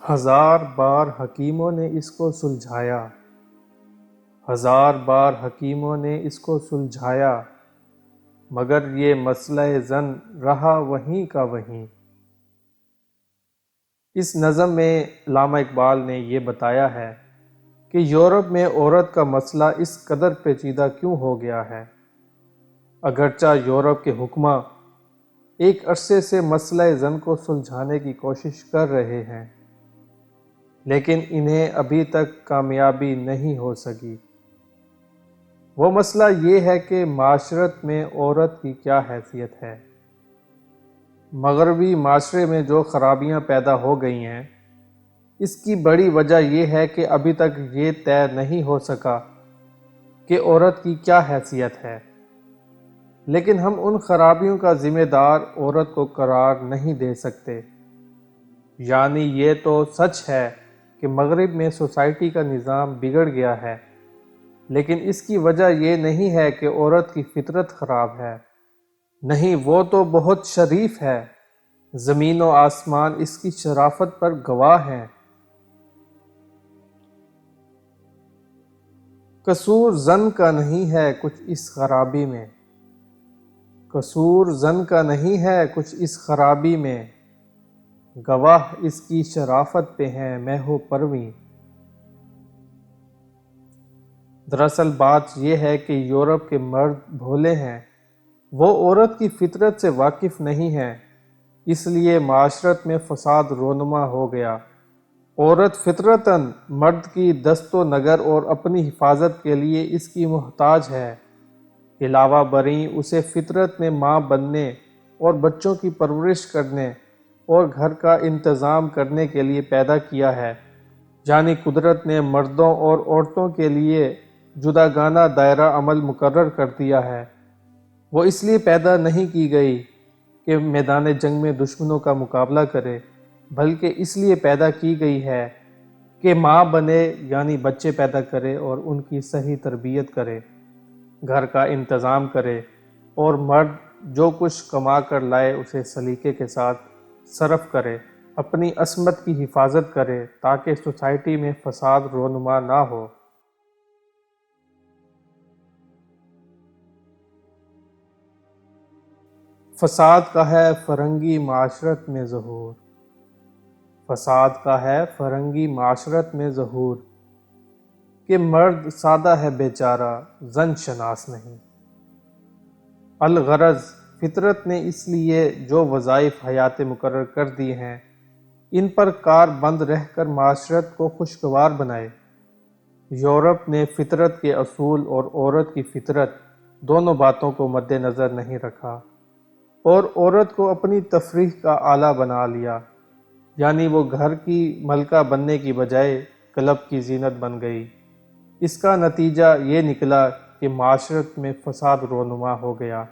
ہزار بار حکیموں نے اس کو سلجھایا، ہزار بار حکیموں نے اس کو سلجھایا، مگر یہ مسئلہ زن رہا وہیں کا وہیں۔ اس نظم میں علامہ اقبال نے یہ بتایا ہے کہ یورپ میں عورت کا مسئلہ اس قدر پیچیدہ کیوں ہو گیا ہے۔ اگرچہ یورپ کے حکماں ایک عرصے سے مسئلہ زن کو سلجھانے کی کوشش کر رہے ہیں، لیکن انہیں ابھی تک کامیابی نہیں ہو سکی۔ وہ مسئلہ یہ ہے کہ معاشرت میں عورت کی کیا حیثیت ہے۔ مغربی معاشرے میں جو خرابیاں پیدا ہو گئی ہیں، اس کی بڑی وجہ یہ ہے کہ ابھی تک یہ طے نہیں ہو سکا کہ عورت کی کیا حیثیت ہے، لیکن ہم ان خرابیوں کا ذمہ دار عورت کو قرار نہیں دے سکتے۔ یعنی یہ تو سچ ہے کہ مغرب میں سوسائٹی کا نظام بگڑ گیا ہے، لیکن اس کی وجہ یہ نہیں ہے کہ عورت کی فطرت خراب ہے۔ نہیں، وہ تو بہت شریف ہے، زمین و آسمان اس کی شرافت پر گواہ ہیں۔ قصور زن کا نہیں ہے کچھ اس خرابی میں، قصور زن کا نہیں ہے کچھ اس خرابی میں، گواہ اس کی شرافت پہ ہیں مہ و پرویں۔ دراصل بات یہ ہے کہ یورپ کے مرد بھولے ہیں، وہ عورت کی فطرت سے واقف نہیں ہیں، اس لیے معاشرت میں فساد رونما ہو گیا۔ عورت فطرتاً مرد کی دست و نگر اور اپنی حفاظت کے لیے اس کی محتاج ہے۔ علاوہ بریں اسے فطرت نے ماں بننے اور بچوں کی پرورش کرنے اور گھر کا انتظام کرنے کے لیے پیدا کیا ہے۔ یعنی قدرت نے مردوں اور عورتوں کے لیے جداگانہ دائرہ عمل مقرر کر دیا ہے۔ وہ اس لیے پیدا نہیں کی گئی کہ میدان جنگ میں دشمنوں کا مقابلہ کرے، بلکہ اس لیے پیدا کی گئی ہے کہ ماں بنے، یعنی بچے پیدا کرے اور ان کی صحیح تربیت کرے، گھر کا انتظام کرے، اور مرد جو کچھ کما کر لائے اسے سلیقے کے ساتھ صرف کرے، اپنی عصمت کی حفاظت کرے تاکہ سوسائٹی میں فساد رونما نہ ہو۔ فساد کا ہے فرنگی معاشرت میں ظہور، فساد کا ہے فرنگی معاشرت میں ظہور، کہ مرد سادہ ہے بیچارہ زن شناس نہیں۔ الغرض فطرت نے اس لیے جو وظائف حیات مقرر کر دی ہیں، ان پر کار بند رہ کر معاشرت کو خوشگوار بنائے۔ یورپ نے فطرت کے اصول اور عورت کی فطرت دونوں باتوں کو مد نظر نہیں رکھا اور عورت کو اپنی تفریح کا آلہ بنا لیا، یعنی وہ گھر کی ملکہ بننے کی بجائے کلب کی زینت بن گئی۔ اس کا نتیجہ یہ نکلا کہ معاشرت میں فساد رونما ہو گیا۔